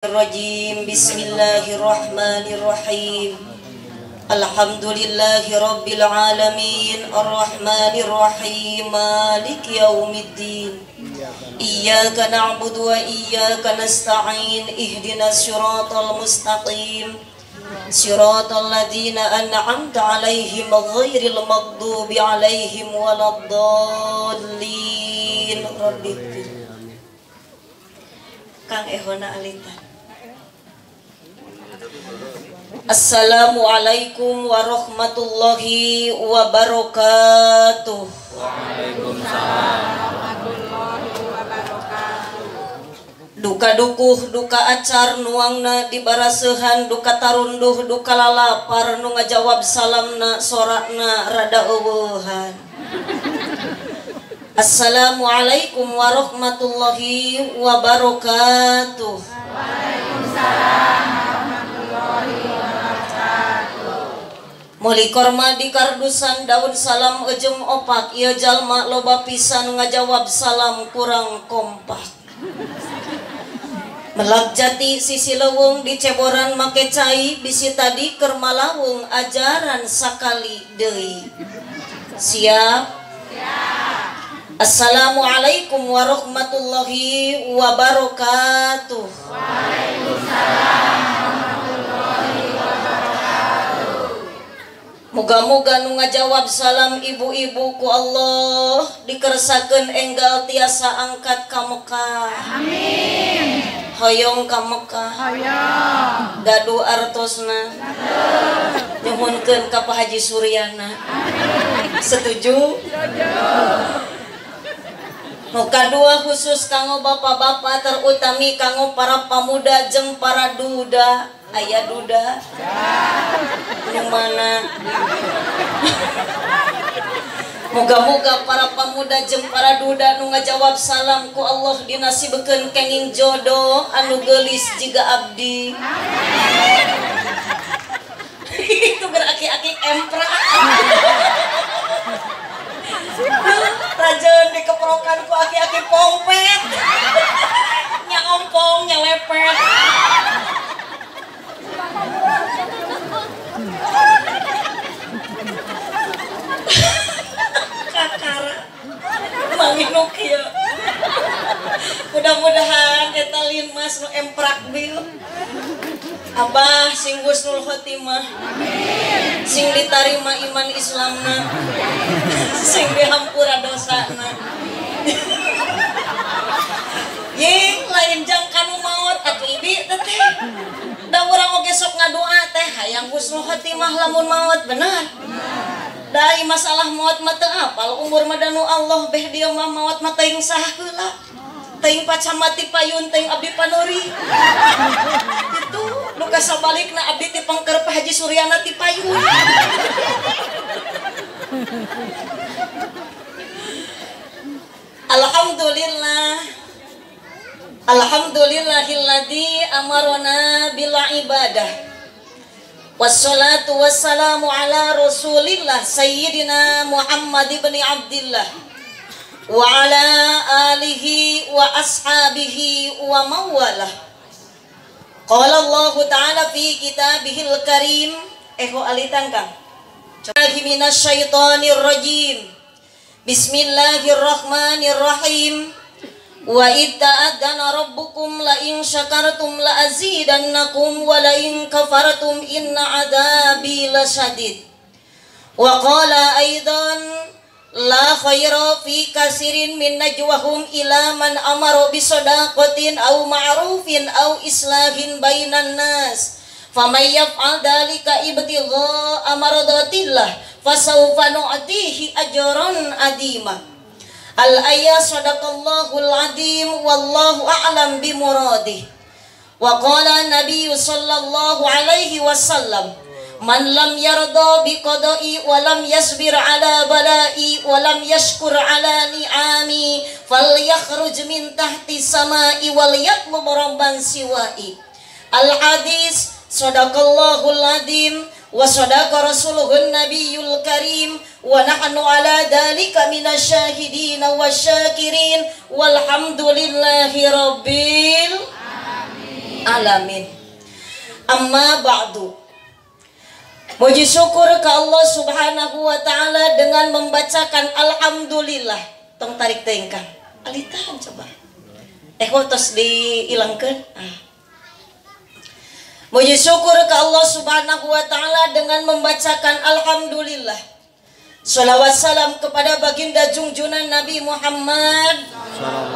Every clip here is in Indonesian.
Rajim. Bismillahirrahmanirrahim. Alhamdulillahi rabbil alamin. Arrahmanirrahim. Maliki yaumiddin. Iyyaka na'budu wa iyyaka nasta'in. Ihdinas siratal mustaqim. Siratal ladzina an'amta 'alaihim ghairil maghdubi 'alaihim waladdallin. Rabbil Kang Ehona Alintan. Assalamualaikum warahmatullahi wabarakatuh. Waalaikumsalam warahmatullahi wabarakatuh. Duka dukuh, duka acar nuangna dibarasehan, duka tarunduh, duka lalapar nu ngajawab salamna sorakna rada eueuhan. Assalamualaikum warahmatullahi wabarakatuh. Waalaikumsalam warahmatullahi wabarakatuh. Muli korma di kardusan daun salam ejem opak. Ieu jalma loba pisan ngajawab salam kurang kompak. Melak jati sisi leuweung di ceboran make cai. Bisi tadi keur malawung ajaran sakali deui. Siap? Assalamualaikum warahmatullahi wabarakatuh. Waalaikumsalam warahmatullahi wabarakatuh. Moga-moga nu ngajawab salam ibu-ibu ku Allah dikersakeun enggal tiasa angkat ka Mekah. Amin. Hoyong ka Mekah. Hoyong. Gaduh artosna. Nyuhunkeun ka Pak Haji Suryana. Setuju? Nu kadua khusus kanggo bapak-bapak terutami kanggo para pamuda jeung para duda. Aya duda? Nu mana? Moga-moga para pamuda jeung para duda nu ngajawab salam ku Allah dinasibkeun kenging jodoh anu geulis jiga abdi. Itu beraki-aki empra. Rajon dikeprokan ku aki-aki pompet. Nya ompong nya lepet. Kakara manginuk kieu. Mudah-mudahan eta limas nu emprak bil. Abah sing husnul khotimah. Amin. Sing ditarima iman Islamna. Sing dihampura dosana. Ye lain jang kanu maot atuh ibi teh. Da urang oge sok ngadoa teh hayang husnul khotimah lamun maot bener. Dari masalah maot mah teu apal umur mah danu Allah beh dieu mah maot mah teuing saha heula. Teuing pacamati payun teuing abdi panori. Itu nu kasabalikna abdi ti pangker Pak Haji Suryana ti payun. Alhamdulillah. Alhamdulillahilladzi amarona bil ibadah. Wassalatu wassalamu ala Rasulillah Sayyidina Muhammad ibn Abdillah wa ala alihi wa ashabihi wa mawalah. Qala Allah Ta'ala fi kitabihil karim. Eho alitan kang. Coba minasyaitonir rajim. Bismillahirrahmanirrahim. Wa itta'adzana rabbukum la in syakartum la azidannakum wa la in kafartum inna adzabi lasyadid. Wa qala aidan la khaira fi kasirin min najwahum ila man amara bi shadaqatin aw ma'rufin aw islahin bainan nas. Faman yaf'al dzalika ibtigha amradatillah fasawfa nu'tihi ajran adima. Al-ayat sadaqallahul adim wallahu a'lam bimuradih. Wa qala Nabi sallallahu alaihi wasallam man lam yarda biqada'i wa lam yasbir ala bala'i wa lam yashkur ala ni'ami falyakhruj min tahti sama'i wal yatlub rabban siwa'i. Al-hadis sadaqallahul adim wa sadaqa rasuluhun nabiyul karim wa nahnu ala dhalika minasyahidin wa syakirin walhamdulillahi rabbil alamin. alamin. Amma ba'du. Puji syukur ke Allah Subhanahu wa taala dengan membacakan alhamdulillah. Tong tarik tengkang. Alitahan coba. Tos diilangkeun. Puji syukur ke Allah Subhanahu wa taala dengan membacakan alhamdulillah. Shalawat salam kepada baginda junjungan Nabi Muhammad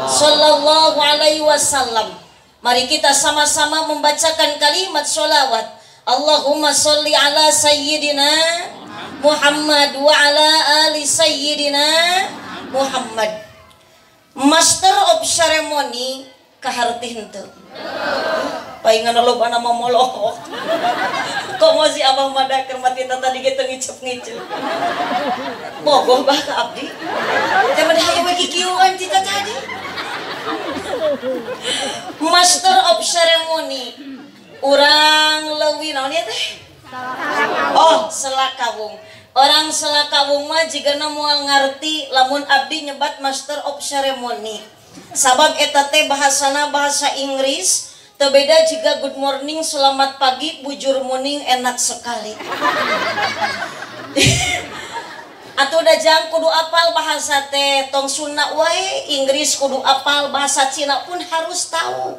sallallahu alaihi wasallam. Mari kita sama-sama membacakan kalimat sholawat. Allahumma sholli ala sayyidina Muhammad wa ala ali sayyidina Muhammad. Master of ceremony kaharti henteu. Paingan loba nama moloh. Kok masih abang madaker mati tadi kita ngicep-ngicep. Bogoh bah ke abdi. Temen hayang lagi kieuan cita tadi. Master of ceremony. Urang leuwih naon ieu teh? Oh, selakawung. Orang selakawung mah jigana moal ngarti lamun abdi nyebat master of ceremony. Sabab eta teh bahasana bahasa Inggris. Teu beda jika good morning, selamat pagi, bujur morning enak sekali. Atuh dajang kudu apal bahasa teh tong Sunda wae, Inggris kudu apal, bahasa Cina pun harus tahu.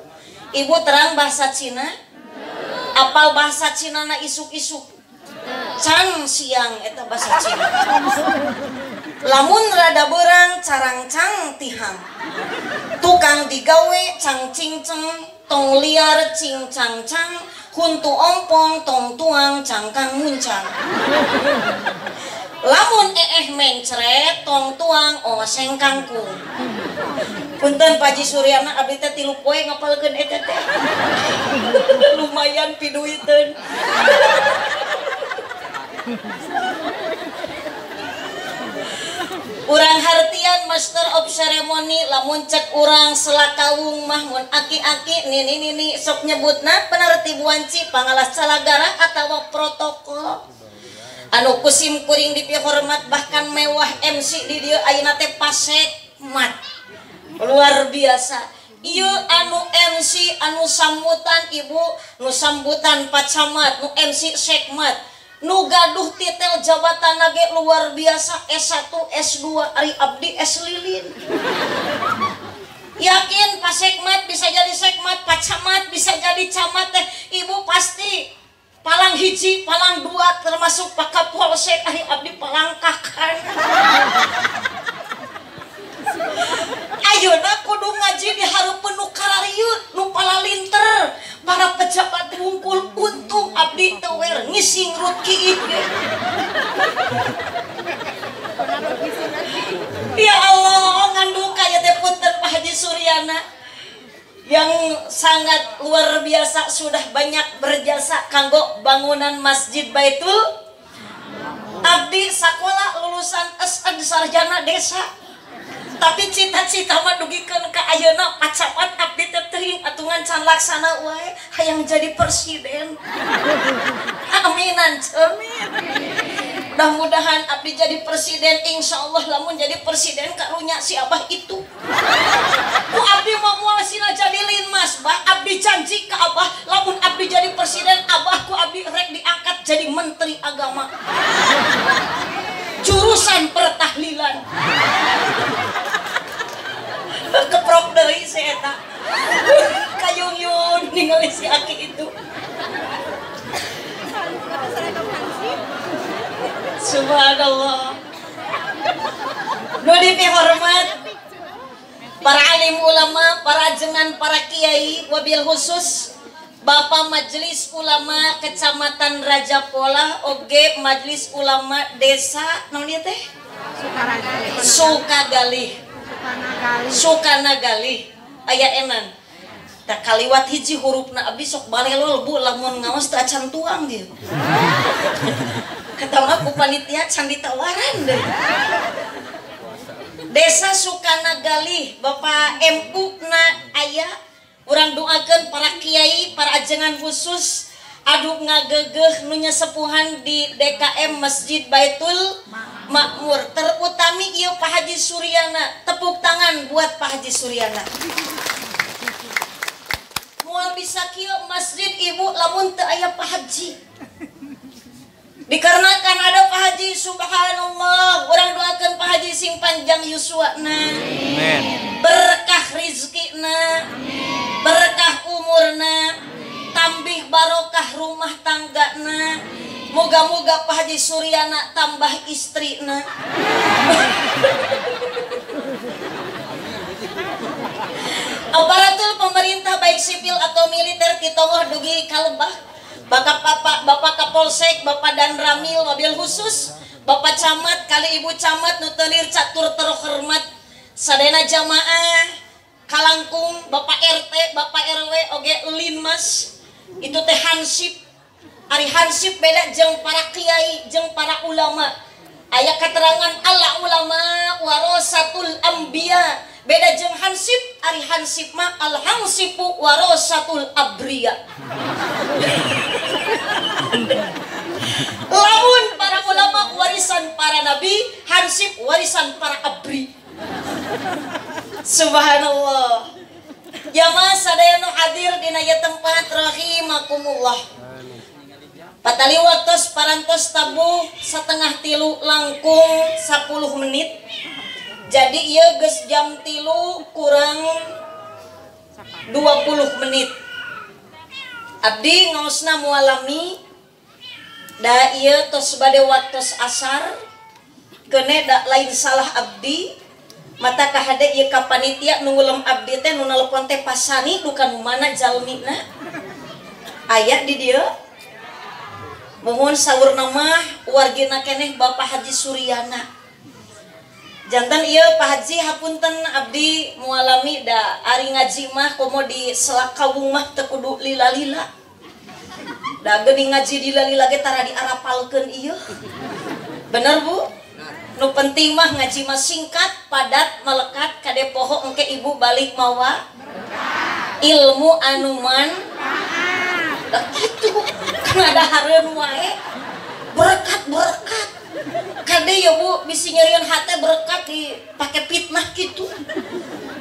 Ibu terang bahasa Cina? Apal bahasa Cina na isuk-isuk. Can siang eta bahasa Cina. Lamun rada beurang carang-cang tihang. Tukang digawe cang cingceng. Tong liar cing cang cang, huntu ompong tong tuang cangkang muncang. Lamun mencret tong tuang oseng kangkung. Punten Paji Suryana abdi teh 3 poe ngapalkeun eta teh. Lumayan piduiteun. Urang hartian master of ceremony lamun cek urang selakawung mah mun aki-aki nini sok nyebutna penertibuan ci pangalas calagara atawa protokol anu kusim kuring dipihormat bahkan mewah MC di dieu ayeuna teh pasek mat luar biasa. Ieu anu MC anu sambutan ibu nu sambutan Pak Camat nu MC sekmat nu gaduh titel jabatan nage luar biasa S1 S2 ari abdi S lilin. Yakin Pak Sekmat bisa jadi sekmat, Pak Camat bisa jadi camat teh ibu pasti palang hiji palang 2 termasuk Pak Kapolsek ari abdi palangkakan. Ayeuna kudu ngaji di hareupeun nu kararieu nu palalinter para pejabat ngumpul untung abdi teu wer ngising ruki ieu. Ya Allah ngandung kaya teh punten Pak Haji Suryana yang sangat luar biasa sudah banyak berjasa kanggo bangunan Masjid Baitul. Abdi sakola lulusan SD sarjana desa. Tapi cita-cita mah dugikeun ka ayeuna Pak Camat abdi teh teuing atungan can laksana wae hayang jadi presiden. Aminan amin. Mudah-mudahan abdi jadi presiden insyaallah lamun jadi presiden karunya si abah itu. Ku abdi mah moal sina jadi linmas bah abdi janji ka abah lamun abdi jadi presiden abah ku abdi rek diangkat jadi menteri agama. Jurusan pertahlilan. Keprok deui si eta. Kayung-yung ningali si aki itu. Subhanallah. Nu dipihormat para alim ulama, para jengan, para kiai, wabil khusus Bapak Majelis Ulama Kecamatan Raja Polah, oge Majelis Ulama Desa naon ieu teh? Sukagalih. Sukanagalih. Aya enan. Tak kaliwat hiji hurufna abdi sok balelo lebu lamun ngaos teu acan tuang dieu. Kata mah ku panitia can ditawaran deui. Desa Sukanagalih, Bapak MU na aya urang doakeun para kiai, para ajengan khusus adu ngagegeh nu nyesepuhan di DKM Masjid Baitul Makmur. Terutami ieu Pak Haji Suryana. Tepuk tangan buat Pak Haji Suryana. moal bisa kieu masjid ibu lamun teu aya Pak Haji. Dikarenakan ada Pak Haji, subhanallah, urang doakeun Pak Haji sing panjang yuswana. Amin. Berkah rizkina, berkah umurna, tambih barokah rumah tanggana. Moga-moga Pak Haji Suryana tambah istrina. Aparatur pemerintah baik sipil atau militer kita dugi kalebah. Bapak Kapolsek, Bapak Danramil, wabil khusus Bapak Camat, kali Ibu Camat nutenir catur terhormat sadayana jamaah kalangkung, Bapak RT, Bapak RW, oge linmas itu teh hansip. Ari hansip beda jeung para kiai, jeung para ulama. Aya keterangan Allah ulama warasatul anbiya. Beda jeung hansip, ari hansip mah al hansipu warasatul abriya. Lamun para ulama warisan para nabi, hansip warisan para abri. Subhanallah. Jamaah sadayana hadir dina ieu tempat rahimakumullah. Patali waktos parantos tabuh setengah tilu langkung 10 menit. Jadi ieu geus jam 3 kurang 20 menit. Abdi ngaosna mualami da ieu tos bade waktos asar keune da lain salah abdi mata kahade ieu ka panitia nu ngulem abdi teh nu nelpon teh pasani duka nu mana jalmina aya di dieu. Mohon saurna mah wargina keneh Bapak Haji Suryana. Jantan ieu Pak Haji hapunten abdi mualami da ari ngaji mah komo di selak kawung mah teu kudu lila-lila. Da geuning ngaji di lila-lila ge tara diarapalkeun ieu. Bener Bu? Nu penting mah ngaji mah singkat, padat, melekat kade poho engke Ibu balik mawa ilmu anuman gitu. Kan ada hareun wae berkat kade ya Bu bisi nyerieun hate berkat dipake fitnah gitu.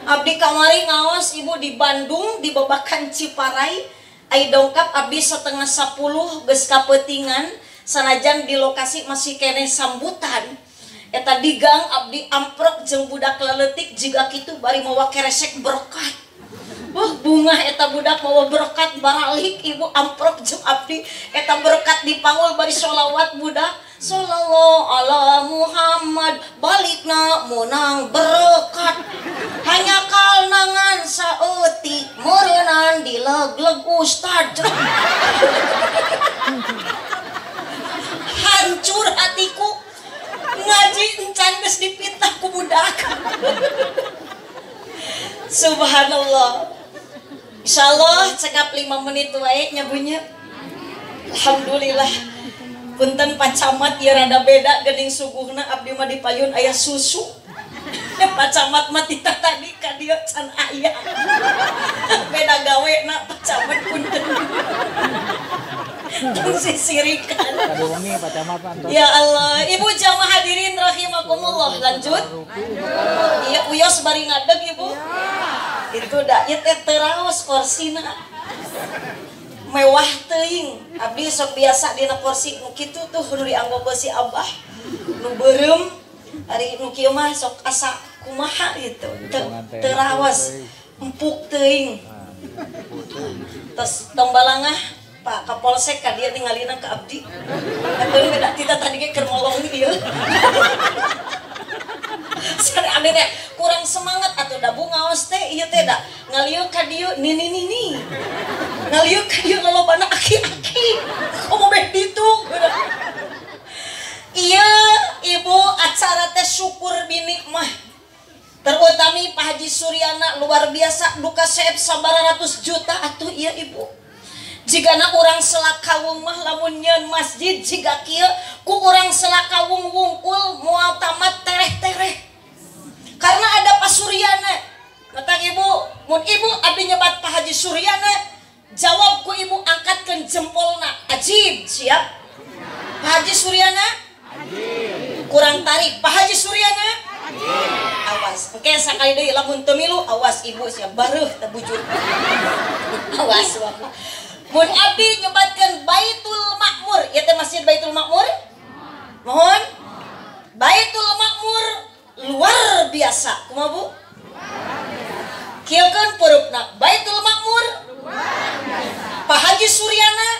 Abdi kamari ngaos Ibu di Bandung di Babakan Ciparai ai dongkap abdi 9:30 geus kapeutingan sanajan di lokasi masih kene sambutan eta digang abdi amprok jeung budak leutik jiga kitu bari mawa keresek berkat. Bunga eta budak mawa berkat baralik Ibu amprok jeung abdi eta berkat dipangul bari sholawat budak sallallahu ala Muhammad balikna munang berkat hanya kalnangan saeutik meureunnan dilegleg ustad. Hancur hatiku ngaji encan geus dipitnah ku budak. Subhanallah. Insyaallah cekap 5 menit wae nyabunya. Alhamdulillah. Punten Pak Camat ieu rada beda geuning suguhna abdi mah dipayun aya susu. Pak Camat mah tita tadi ka dieu can aya. Beda gawena Pak Camat punten. Sisirikan. Pak Camat ya Allah, Ibu jamaah hadirin rahimakumullah. Lanjut. Iya uyos bari ngadeg Ibu. Itu da ieu teh teraos korsina mewah teuing abdi sok biasa dina kursi nu kitu tuh nu dianggo si Abah nu beureum ari nu kieu mah sok asa kumaha gitu teraos empuk teuing. Tos tong balangah Pak Kapolsek ka dieu tingalina ka abdi akeun beda tita tadi ge keur molong ieu. Sare abdi teh kurang semangat atuh da Bu ngaos teh ieu teh da ngalieu ka dieu nini ngalieu ka dieu lolobana aki-aki komo beh ditu. Iya Ibu acara teh syukur bini mah terutami Pak Haji Suryana luar biasa duka seep sabaratus juta atuh iya Ibu. Jigana urang selakawung mah lamun nyeun masjid jiga kieu ku urang selakawung wungkul moal tamat tereh-tereh. Karena ada Pak Suryana. Kata Ibu, mun Ibu abdi nyebat Pak Haji Suryana, jawab ku Ibu angkatkeun jempolna. Ajib, siap? Pak Haji Suryana? Ajib. Kurang tarik. Pak Haji Suryana? Ajib. Awas. Oke, sakali deui lamun teu milu awas ibu sia bareuh teh bujur. Awas wae. Mun abdi nyebatkeun Baitul Makmur, ieu teh Masjid Baitul Makmur. Mohon. Baitul Makmur luar biasa. Kumaha Bu? Kieukeun purupna Baitul Makmur luar biasa. Pak Haji Suryana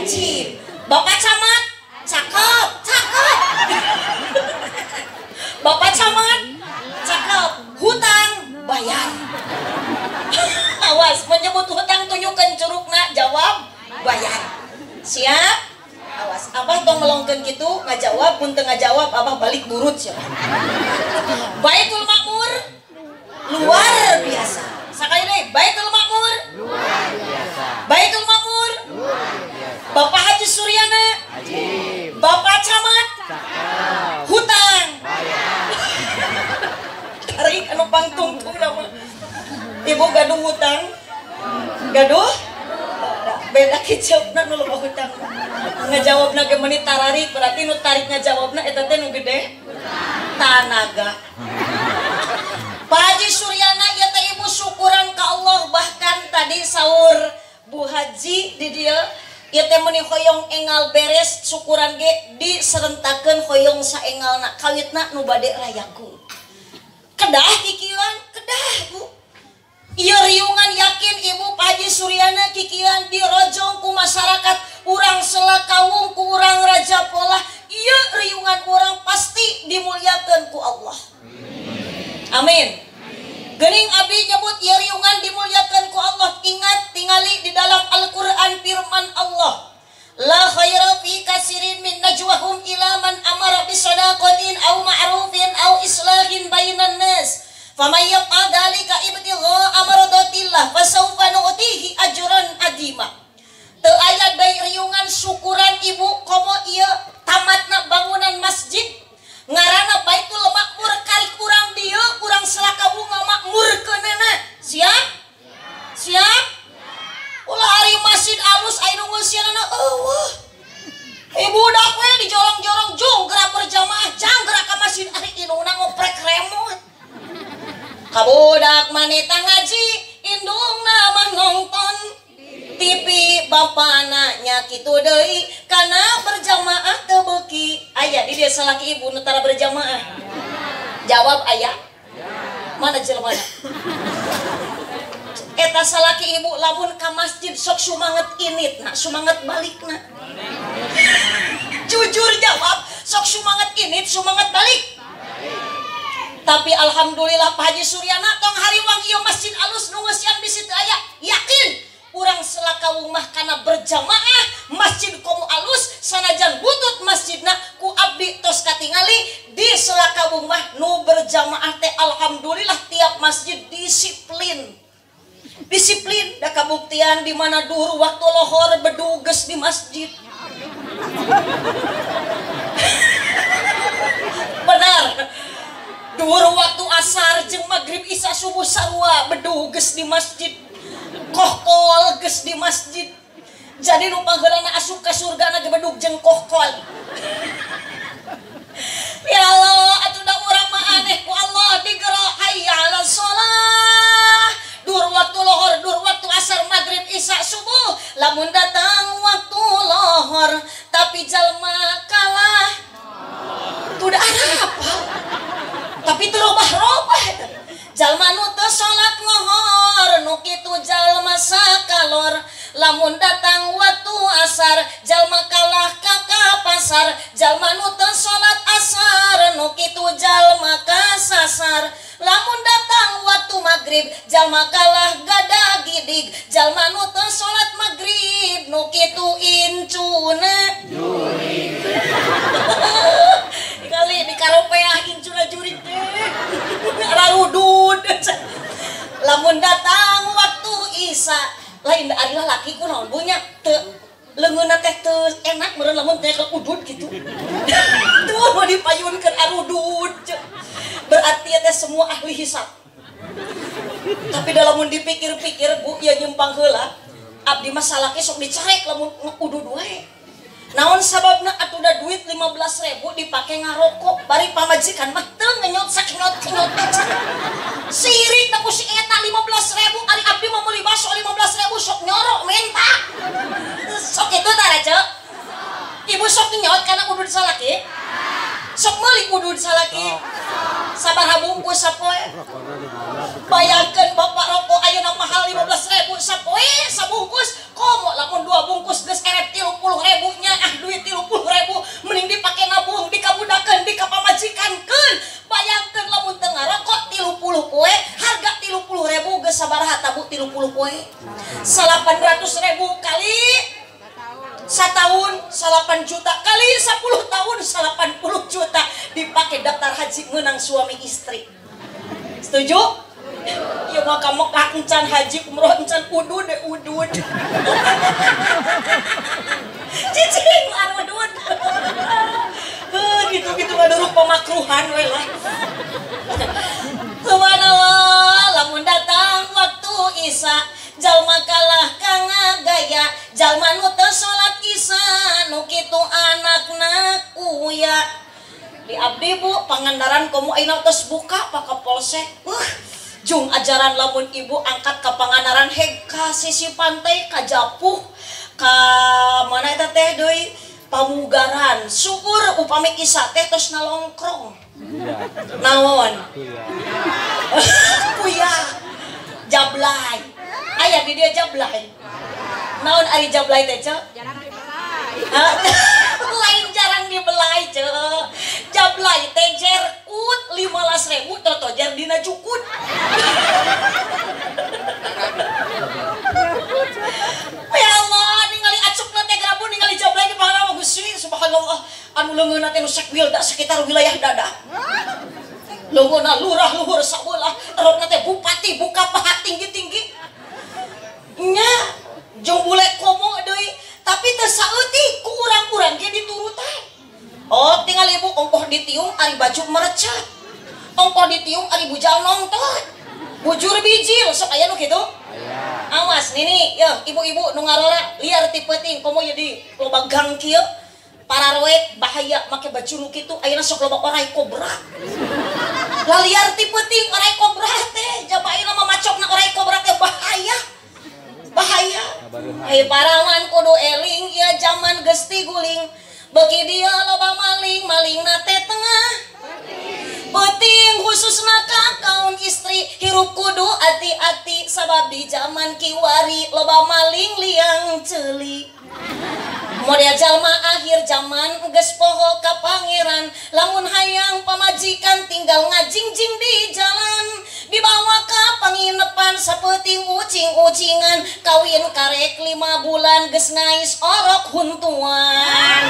ajib. Bapak Camat cakep, cakep. Bapak Camat cakep. Hutang bayar. Awas menyebut hutang tunjukkan curugna jawab bayar. Siap? Awas abah tong melongkeun kitu ngajawab mun teu ngajawab abah balik burut sia. Baitul Makmur luar biasa. Sakali deui Baitul Makmur luar biasa. Baitul Makmur luar biasa. Bapak Haji Suryana ajib. Bapak Camat cakep. Hutang bayar. Tarik anu pangtungtung nama. Ibu gaduh hutang? Gaduh? Beda kicapna nu loba hutang. Ngajawabna ge meuni tararik berarti nu tarik ngajawabna eta teh nu gede tanaga. Pak Haji Suryana ieu teh ibu syukuran ka Allah bahkan tadi sahur Bu Haji di dieu ieu teh meuni hoyong engal beres syukuran ge diserentakeun hoyong saengalna kawitna nu bade rayaku. Kedah kikieuan, kedah Bu. Ieu riungan yakin Ibu Pak Haji Suryana kikieuan dirojong ku masyarakat urang selakawung ku urang Raja Polah. Ieu riungan urang pasti dimuliakeun ku Allah. Amin. Geuning abdi nyebut ieu riungan dimuliakeun ku Allah. Ingat tingali di dalam Al-Qur'an firman Allah. La khaira fi katsirin min najwahum ila man amara bisadaqatin aw ma'rufin aw islahin bainan nas. Faman yaf'al dzalika ibtigha amradatillah fasawfa nu'tihi ajran adima. Teu aya bae riungan syukuran ibu komo ieu tamatna bangunan masjid ngaranna Baitul Makmur kari kurang dieu urang selakawung ngamakmurkeunana. Siap? Siap? Ulah ari masjid alus aya nu ngeusianana eueuh. Ibu dak we di jorong-jorong jonggra berjamaah janggra ka masjid ari indungna ngoprek remote. Kabudak manita ngaji indungna mah nonton TV bapana nya kitu deui kana berjamaah teu beuki. Aya di dieu salaki ibu nu tara berjamaah? Jawab aya. Mana jelema? Eta salaki ibu lamun ka masjid sok sumanget initna, sumanget balikna. Jujur jawab, sok sumanget init, sumanget balik. Tapi alhamdulillah Pak Haji Suryana tong hariwang ieu masjid alus nu ngeusian bisi teu aya. Yakin urang selakawung mah kana berjamaah masjid komo alus sanajan butut masjidna ku abdi tos katingali di selakawung mah nu berjamaah teh alhamdulillah tiap masjid disiplin. Disiplin da kabuktian di mana duhur waktu lohor beduges di masjid. Benar. Duhur waktu asar jeung magrib isya subuh sarua beduges di masjid. Kohkol geus di masjid. Jadi nu pangheulana asup ka surgana ge bedug jeung kohkol. Ya Allah, atuh da urang mah aneh ku Allah digero hayya 'alas shalah. Duhur waktu lohor, duhur waktu asar, magrib, isya, subuh. Lamun datang waktu lohor, tapi jalma kalah. Tuh da apa? Tapi teu robah-robah. Jalma nu teu salat lohor, nu kitu jalma sakalor. Lamun datang waktu asar, jalma kalah ka pasar. Jalma nu teu salat asar, nu kitu jalma kasasar. Lamun datang waktu magrib, jalma kalah gada gidig. Jalma nu teu salat magrib, nu kitu incuna jurig. Kali di karopeah incuna jurig teh. Rarudud. Lamun datang waktu isya, lain da ari lalaki kunaon bunya teu leungeunna teh teu enak meureun lamun teh ke udud kitu. Tuh mau dipayunkeun arudud. Berarti teh semua ahli hisab. Tapi dalam dipikir-pikir Bu ieu nyimpang heula, abdi mah salaki sok dicarek lamun udud we. Naon sababna atuda duit 15.000 dipake ngarokok bari pamajikan mah teu ngenyot saknyot sirik aku si eta 15.000 ari abdi mah meuli baso 15.000 sok nyorok menta sok itu tah Cek ibu sok nyot kana udud salaki sok meuli udud salaki sabaraha bungkus sapoe bayangkeun bapak rokok ayeuna mahal 15.000 sapoe sabungkus komo lamun 2 bungkus geus eret 30.000 nya duit 30.000 mending dipake nabung dikabudakeun dikapamajikankeun bayangkeun lamun teu ngarokok 30 poe harga 30.000 geus sabaraha tabu 30 poe 800.000 kali setahun 8 juta kali 10 tahun 80 juta dipake daftar haji menang suami istri setuju? Iya mah kamu encan haji umroh encan udud cicing anu udud gitu ada rupa makruhan we lah subhanallah lamun datang waktu isya jalma kalah kanga gaya jalma nu teu salat isya nu kitu anakna kuya di abdi bu pangandaran komo ayeuna tos buka pak kapolsek jung ajaran lamun ibu angkat ke pangandaran heg ka sisi pantai ka Japuh ka mana eta teh deui pamugaran syukur upami isya teh tos nalongkrong naon kuya jablay aya di dia jablay naon ari jablay teh Cek Jarang dibelai. lain jarang dibelai Cek jablay teh jerkut 15.000 toto jar dina cukut ya Allah ningali acukna teh grabu ningali jablay di pangaran Gusti subhanallah anu leungeunna teh nu sakwilda sekitar wilayah dada leungeunna lurah luhur sabelah erotna teh bupati buka paha tinggi-tinggi nya jeung bule komo deui tapi teu saeutik ku urang-urang ge diturutan oh tinggal ibu ongkoh ditiung ari baju merecet ongkoh ditiung ari bujal nongtot bujur bijil sok aya nu kitu awas nini ya ibu-ibu nu ngarora liar ti peuting komo ye di loba gang kieu para roek bahaya make baju nu kitu ayeuna sok loba orai kobra lah liar ti peuting orai kobra teh jaba ayeuna mah macokna orai kobra teh bahaya hei parawan kudu eling ya zaman geus ti guling beuki dia loba maling nate tengah penting khususna ka kaum istri hirup kudu hati-hati sabab di zaman kiwari loba maling liang ceuli model jalma akhir zaman geus poho ka pangeran lamun hayang pamajikan tinggal ngajingjing di jalan dibawa ka panginepan saeuting ucing-ucingan kawin karek 5 bulan geus ngais orok huntuan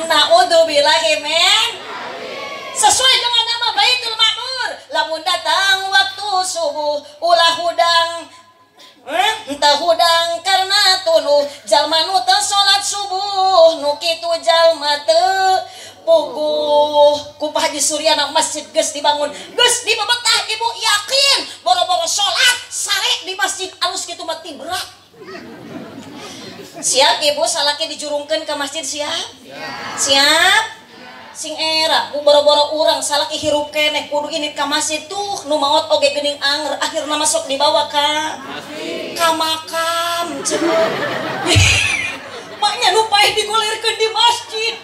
naudzubillahi men sesuai dengan nama Baitul Ma'mur lamun datang waktu subuh ulah hudang entah hudang karena tuluh jalma nu teu salat subuh nu kitu jalma teu puguh ku Pak Haji Suryana masjid geus dibangun geus dibebetah ibu yakin boro-boro salat sare di masjid alus kitu mah tibrak siap ibu salaki dijurungkeun ke masjid siap sing era boro-boro urang salaki hirup keneh kudu ini ka masjid tuh nu maot oge geuning anger akhirna masuk dibawa ka makam maknya nu paeh digulirkeun di masjid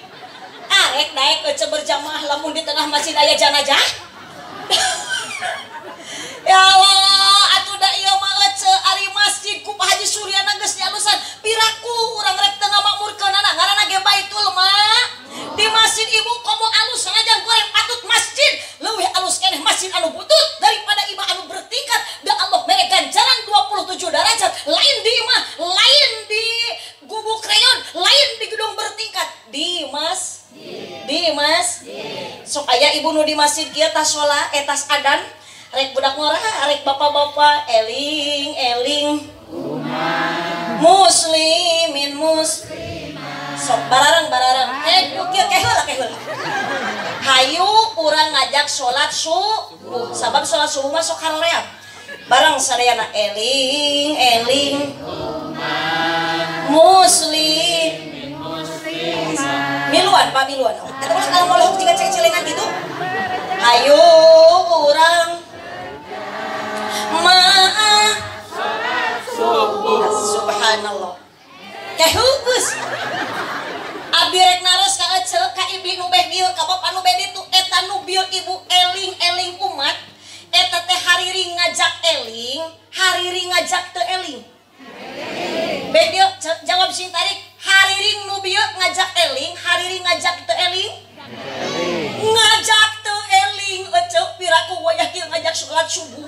arek daek ece berjamaah lamun di tengah masjid aya janajah ya Allah atuh da ieu mah ece ari masjid ku Pak Haji Suryana geus dialusan piraku urang rek teu ngamakmurkeunana ngaranna ge Baitul Ma di masjid ibu komo alus sanajan goreng patut masjid leuwih alus keneh masjid anu butut daripada imah anu bertingkat da Allah mere ganjaran 27 derajat lain di imah lain di gubuk rayon lain di gedung bertingkat di mas sok aya ibu nu di masjid kieu tas sholat tas adan rek budak ngora rek bapak-bapak eling muslimin sok barareng kieu keheula hayu urang ngajak salat subuh sabab salat subuh mah sok haroream bareng sadayana eling muslim pamiluan. Eta ulah kalau molok jiga ceng-celengan gitu. Ayo urang maaf subhanallah. Kahugus. Abi rek naros ka ece ka ibli nu beh dieu ka bapa nu beh ditu eta nu bieu ibu eling-eling umat eta teh hariri ngajak eling, hariri ngajak teu eling. Beh dieu jawab sing tarik, hariri nu bieu ngajak eling, hariri ngajak teu eling. Ngajak teu eling ece piraku wayah kieu ngajak salat subuh.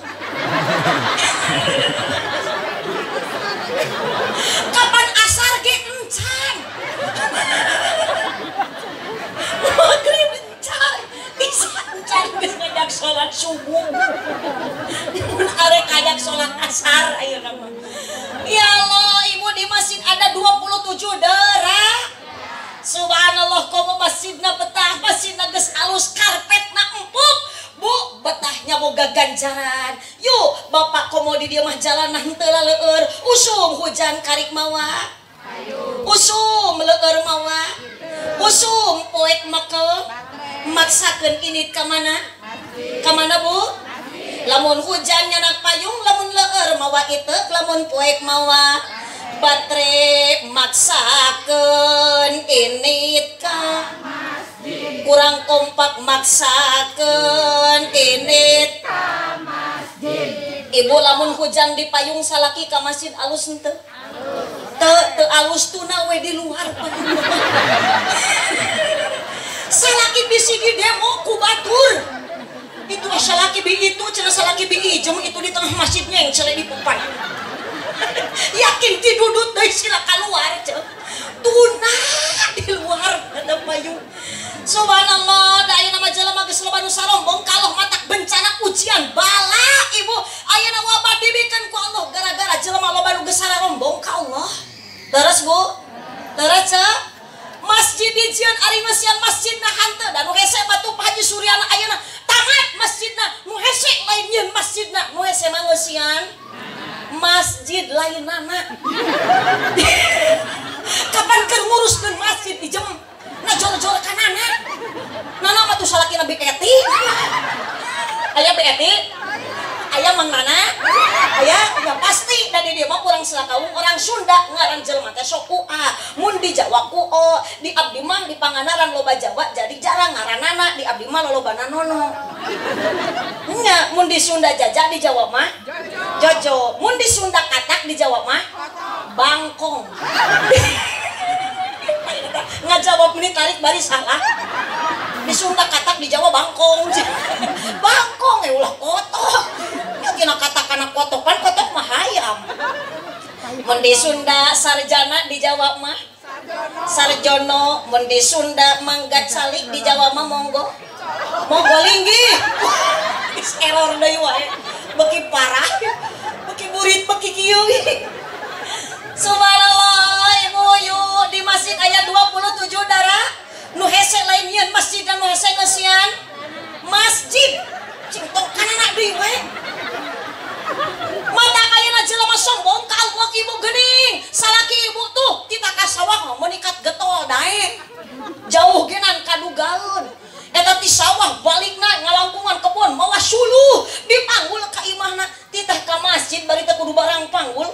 Kapan asar ge encan. Maghrib encan. Bisa encan geus ngajak salat subuh. Arek ngajak salat asar ayeuna mah. Ya Allah, ibu di masjid ada 27 daerah. Subhanallah, komo masjidna betah, masjidna geus alus, karpetna empuk. Bu, betahnya boga ganjaran. Yuk, bapak komo di dieu mah jalanna henteu laleur. Usum hujan karik mawa. Usum leueur mawa. Usum poek makel. Maksakeun init ka mana? Ka mana, Bu? Lamun hujan nyanak payung, lamun leueur mawa iteu, lamun poek mawa. Batre maksakeun init ka kurang kompak maksakeun init ka masjid. Ibu lamun hujan di payung salaki ka masjid alus henteu? Teu alus tuna we di luar payung. Salaki bisi di demo ku batur. Itu salaki bi itu cenah salaki bi ijem itu di tengah masjidnya yang cenah di papan. Yakin ti dudut deui sila keluar ceu. Tuna di luar ada payung. Subhanallah, da ayeuna mah jelema geus loba nu sarombong kaloh matak bencana ujian bala ibu. Ayeuna wabah dibikeun ku Allah gara-gara jelema loba nu geus sarombong ka Allah. Terus Bu, terus ceu. Masjid dijieun ari ngeusian masjidna hanteu da nu hese batu Pak Haji Suryana ayeuna tamat masjidna, nu hese lain nyeun masjidna, nu hese mah ngeusian masjid lain nana. Kapan keur nguruskeun masjid di jem? Nah jol-jol ka nana. Nana mah tuh salakina BKT. Aya BKT? Aya Mang Nana? Aya ya pasti da di dieu mah urang Selakaung orang Sunda ngaran jelema teh sok ua. Mun di Jawa ku o, di abdi mah di Pangandaran loba Jawa jadi jarang ngaranana, di abdi mah lolobana nono. Nya mun di Sunda jaja di Jawa mah jojo. Mun di Sunda katak di Jawa mah bangkong. Ngajawab ini tarik bari salah. Di Sunda katak di Jawa bangkong. Bangkong ulah kotok. Kina katak kana kotok pan kotok mah hayam. Mun di Sunda sarjana di Jawa mah sarjono. Mun di Sunda manggat salik di Jawa mah monggo. Monggo linggih. Is error deui wae. Beki parah. Beki burit beki kieu. Subhanallah, ibu yuk di masjid aya 27 darah. Nu hese lain nyeun masjid dan nu hese ngeusian masjid. Cing tong kanana deui we. Mata ayeuna jelema sombong ka Allah ibu geuning. Salaki ibu tuh kita ka sawah menikat getol dae. Jauh genan kadugaeun. Eta ti sawah balikna ngalampungan kebon mawa suluh dipanggul ka imahna titah ka masjid bari teh kudu barang panggul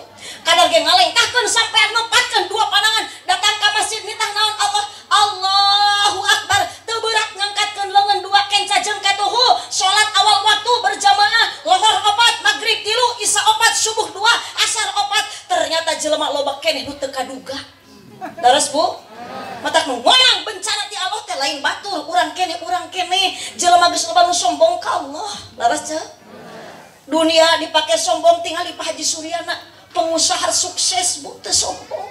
kadar ge ngalengkahkeun sampean mempatkeun dua pandangan datang ka masjid nitah naon Allah Allahu Akbar teu berat ngangkatkeun leungeun dua kenca jeung katuhu salat awal waktu berjamaah lohor 4 maghrib 3 isya 4 subuh 2 asar 4 ternyata jelema loba keneh nu teu kaduga. Daras Bu matak nu ngonang bencana ti Allah teh lain batur urang kene jelema geus loba nu sombong ka Allah. Laras teh dunia dipake sombong tingali Pak Haji Suryana pengusaha sukses Bu teu sombong.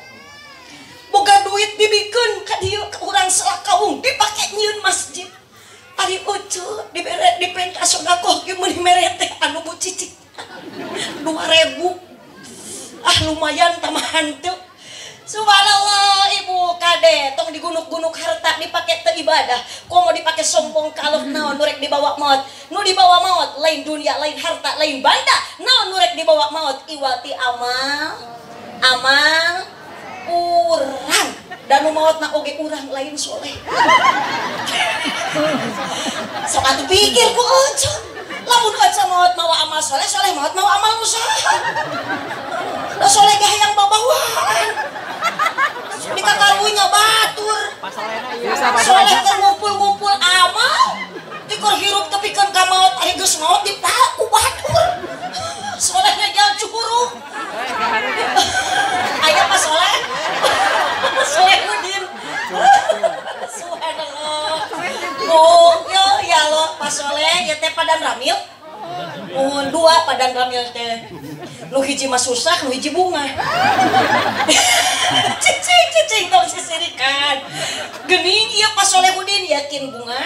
Boga duit dibikeun ka dieu ka urang Selakaung dipake nyieun masjid. Ari ucu dibere dipenta sodakoh ge meuli mere teh anu bu cicik 2000. Ah lumayan tamahan teu. Subhanallah ibu kade tong digunuk-gunuk harta dipake teu ibadah komo dipake sombong kalau naon nurek dibawa maut nu dibawa maut lain dunia lain harta lain banda naon nurek dibawa maut iwati amal urang dan nu maotna oge urang lain soleh. Sok atuh pikir ku Ocon. Lamun Ocon maot mawa amal soleh, soleh maot mawa amal usaha. Da soleh ge hayang babawaan. Dikakarunya batur. Soleh teh ngumpul-ngumpul amal. Dikor hirup tepikeun ka maot, ari geus maot dipaku batur. Solehnya jangan curug. Aya pas soleh. Soleh Udin. Subhanallah. Oh, ya lo pas soleh ya teh padan ramil. Mohon dua padan ramil teh. Nu hiji mah susah, nu hiji bunga. Cicing tong sisirikan. Geuning ieu pas soleh Udin yakin bunga.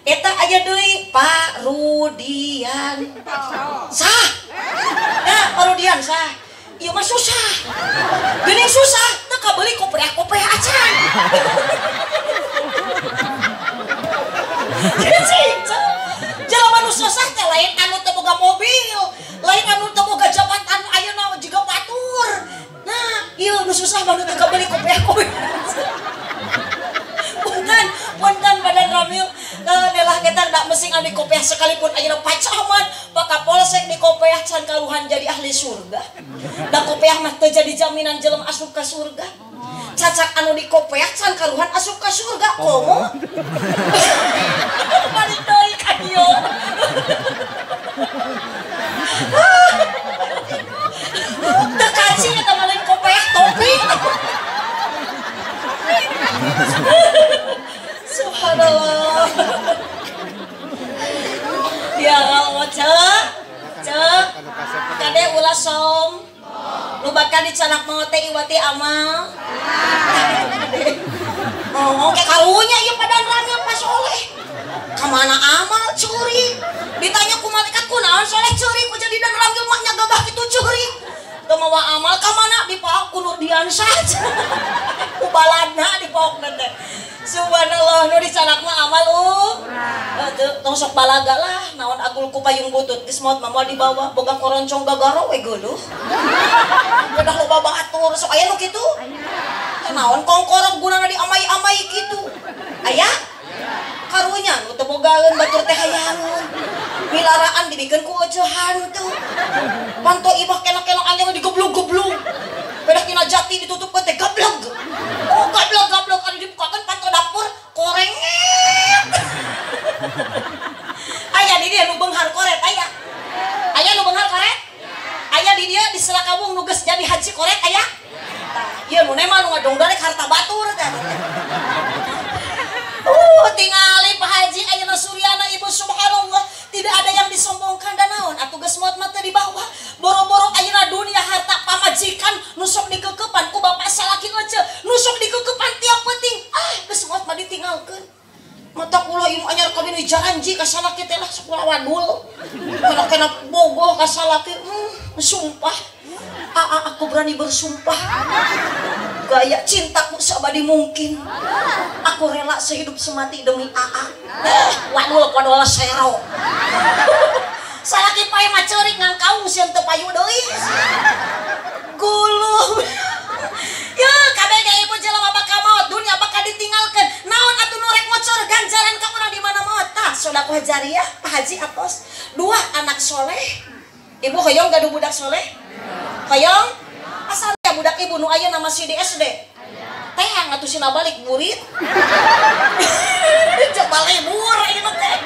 Eta aya deui Pak Rudian. Sah. Ya, Pak Rudian sah. Ieu mah susah. Geuning susah, teu kabeli kopiah-kopiah acan. Cicing. Jelema nu susah teh lain anu teu boga mobil, lain anu teu boga jabatan ayeuna jiga batur. Nah, ieu nu susah mah nu teu kabeli kopiah-kopiah. Punten badan ramil nelah kita ndak mesti ngambil kopiah sekalipun ayeuna pacaman pak kapolsek di kopiah can karuhan jadi ahli surga. Da kopiah mah teu jadi jaminan jelema asup ka surga. Cacak anu di kopiah can karuhan asup ka surga komo. Balik deui ka dieu. Teu kaci eta mah lain kopiah topi. Subhanallah. Ya Allah, cek kade ulah som lu bakal dicanak mau teh iwati amal. Oh, kayak karunya ieu padan ramil pas soleh. Kamana amal curi? Ditanya ku malaikat kunaon soleh curi ku jadi dan ramil mah nya gagah kitu curi. Teu mawa amal ka mana dipaok ku Nurdian saja. Ku baladna dipaok teh. Subhanallah nu dicanak mah amal tong sok balaga lah naon agul ku payung butut geus maot mah moal dibawa boga koroncong gagaro we geuleuh. Udah loba batur sok aya nu kitu? Naon kongkorong gunana diamai-amai kitu. Aya? Karunya nu teu bogaeun batur teh hayangeun. Milaraan dibikeun ku ece hantu. Panto ibah kena-kena anjing digeblug-geblug. Bedah tina jati ditutupkeun teh gablog. Oh gablog anu dibukakeun panto dapur korenget. Aya di dieu nu beunghar koret aya. Aya nu beunghar koret? Aya di dieu di Selakawung nu geus jadi haji koret aya? Tah, ieu nu mah nu ngadongdarek harta batur teh. Tingali Pak Haji ayeuna Suryana Ibu subhanallah tidak ada yang disombongkan dan naon atuh geus maot mah teu dibawa boro-boro ayeuna dunia harta pamajikan nu sok dikeukepan ku bapak salaki ece nu sok dikeukepan tiap penting geus maot mah ditinggalkeun mata kula ieu anyar kawin janji ka salaki teh lah sok wadul kana bogoh ka salaki sumpah aku berani bersumpah gaya cintaku seabadi mungkin aku rela sehidup semati demi wadul sero salaki pae mah ceurik ngan kaung sieun teu payu deui guluh ya kabeh ge ibu jelema bakal maot dunia bakal ditinggalkeun naon atuh nu rek ngocor ganjaran ka urang di mana maot tah sedekah jariah Pak Haji apos 2 anak soleh ibu hoyong gaduh budak soleh hoyong asal ya budak ibu nu ayeuna masih di SD teh atuh sina balik murid coba libur ieu teh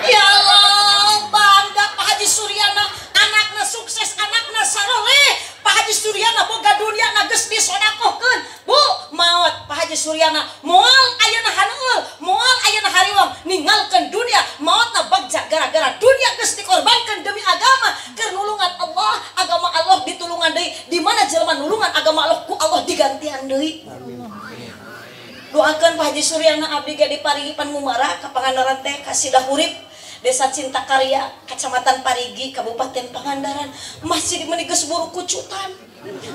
ya Allah bangga Pak Haji Suryana anakna sukses anakna saleh Pak Haji Suryana boga dunia na geus disodakohkeun Bu maot Pak Haji Suryana moal ayeuna haneul moal ayeuna hariwang ninggalkeun dunia maotna bagja gara-gara dunia geus dikorbankeun demi agama keur nulungan Allah agama Allah ditulungan deui di mana jelema nulungan agama Allah ku Allah digantian deui doakeun Pak Haji Suryana abdi ge diparingi panmumara ka Pangandaran teh kasidah urip Desa Cinta Karya Kecamatan Parigi Kabupaten Pangandaran masih geus buru kucutan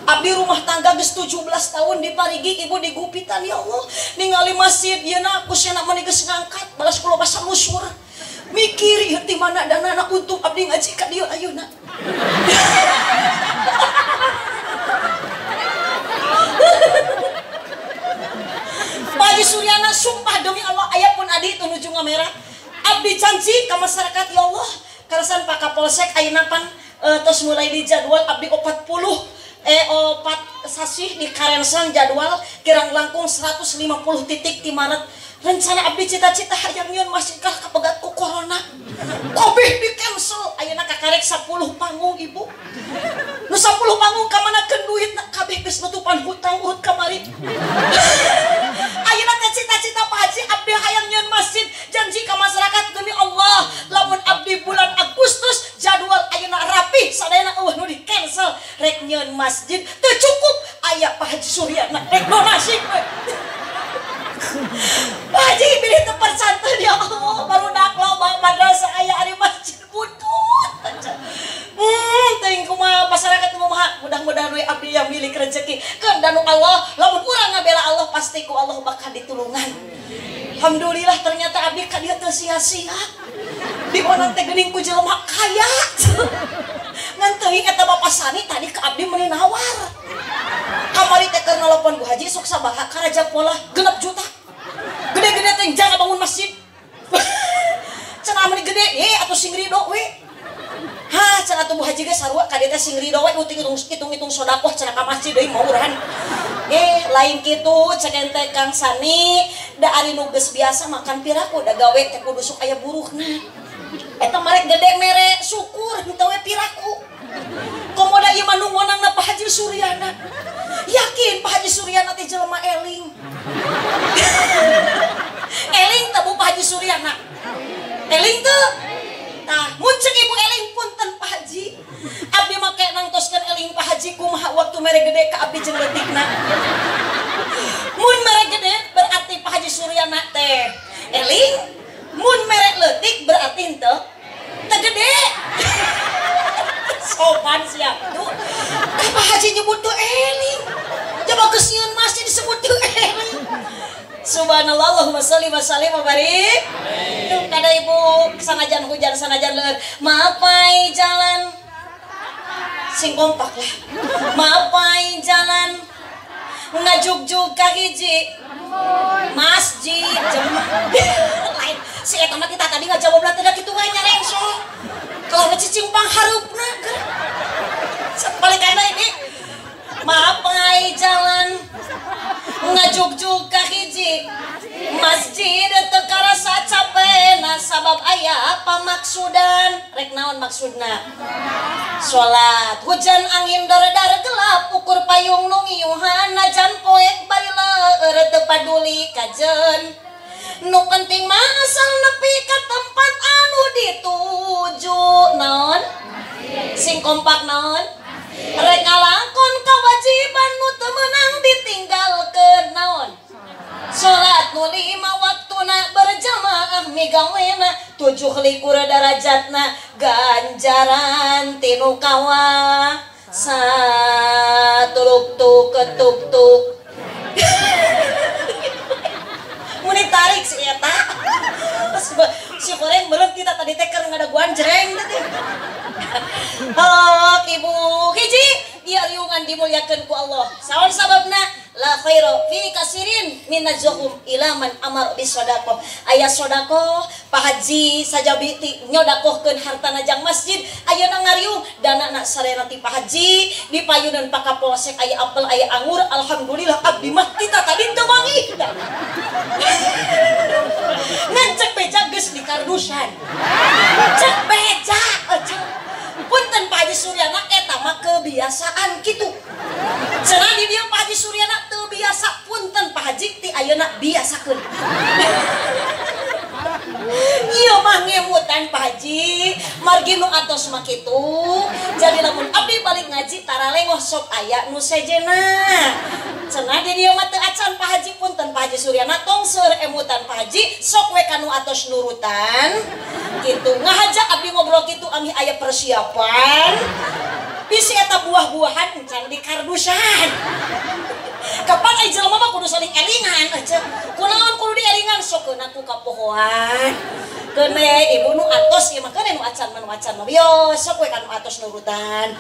abdi rumah tangga geus 17 tahun di Parigi ibu digupitan ya Allah ningali masjid yeuna aku cenah meuni geus ngangkat balas kula basa musur mikir ieu di mana danana untuk abdi ngaji ka dieu ayeuna janji ke masyarakat ya Allah karasan Pak Kapolsek ayeuna pan terus mulai di jadwal abdi 40 opat sasih di karensan jadwal kirang langkung 150 titik di Maret rencana abdi cita-cita hayang nyieun masjid kah kapegat ku corona kabeh di cancel ayeuna kakarek 10 panggung ibu nu 10 panggung kamanakeun duit kabeh geus nutupan hutang urut kamari ayeuna teh cita-cita Pak Haji abdi hayang nyieun masjid janji ka masyarakat demi Allah lamun abdi bulan Agustus jadwal ayeuna rapi sadayana eueuh nu di cancel rek nyieun masjid teu cukup aya Pak Haji Suryana rek donasi we Pak Haji pilih tempat santai ya Allah baru dak loba madrasah aya ari masjid butut teuing kumaha masyarakat kumaha mudah-mudahan we abdi yang milik rezeki keundan Allah lamun urang ngabela Allah pasti ku Allah bakal ditulungan alhamdulillah ternyata abdi ka dieu teu sia-sia di mana teh geuning ku jelema kaya ngan teuing eta Bapak Sani tadi ka abdi meuni nawar kamari teh keur nelpon Bu Haji sok sabaha ka Raja Pola 6 juta gede-gede teh jangan bangun masjid cenah meni gede atuh sing rido we ha cenah atuh Bu Haji ge sarua ka dieu teh sing rido we hitung-hitung sedekah cenah ka masjid deui mauran lain kitu cek teh Kang Sani da ari nu geus biasa makan piraku da gawe teh kudu sok aya buruhna eta marek gede mere syukur henteu we piraku komoda ieu mah nu ngonangna Pak Haji Suryana yakin Pak Haji Suryana teh jelema eling eling teh Bu Pak Haji Suryana eling teu tah mun ceuk ibu eling punten Pak Haji abdi make nangtoskeun eling Pak Haji kumaha waktu mere gede ka abdi jeung leutikna mun mere gede berarti Pak Haji Suryana teh eling mun mere leutik berarti henteu teu gede sopan siap tuh Pak Haji nyebut tuh eling coba kesian masih disebut tuh eling subhanallah Allahumma sholli wa sallim wa barik tuh kada ibu sanajan hujan sanajan leur maapai jalan sing kompak lah maapai jalan ngajuk-juk ka hiji masjid lain si eta mah kita tadi ngajawabna teh da kitu we nyarengso kalau ngecicing panghareupna sapalikana ini maapai jalan ngajuk-juk ka hiji masjid teu karasa capena sabab aya pamaksudan rek naon maksudna salat hujan angin dar-dar gelap ukur payung nu ngiyuhan najan poek bari leur teu paduli kajen nu penting mah asal nepi ka tempat anu dituju naon sing kompak naon rek ngalakon kewajiban nu teu meunang ditinggalkeun naon salat nu 5 waktuna berjamaah migawena 7 derajatna ganjaran tinu kawah satuluk-tuk ketuk-tuk muni tarik si eta si goreng meureun kita tadi teh keur ngadaguan jreng teh halo ibu hiji ieu riungan dimuliakeun ku Allah saon sababna la khairu fi kasirin minazhum ila man amar bisadaqah aya sedekah Pak Haji sajabi nyodakohkeun hartana jang masjid ayeuna ngariung danana sarena ti Pak Haji di payunan Pak Kapolsek aya apel aya anggur alhamdulillah abdi mah kita tadi teu mangi ngancek beja geus di kardusan cek beja punten Pak Haji Suryana eta mah kebiasaan kitu cenah di dieu Pak Haji Suryana teu biasa punten Pak Haji ti ayeuna biasakeun ieu mah ngemutan Pak Haji margi nu atos mah kitu jadi lamun abdi balik ngaji tara lengoh sok aya nu sejena cenah di dieu mah teu acan Pak Haji punten Pak Haji Suryana tong seur emutan Pak Haji sok we kanu atos nurutan kitu ngahaja abdi ngobrol kitu anggi aya persiapan bisi eta buah-buahan encan di kardusan kapan ai jelema mah kudu saling elingan aja kunaon kudu dielingan sok keuna ku ka pohoan keuna ibu nu atos ieu mah keuna nu acan mah yo sok we ka nu atos nurutan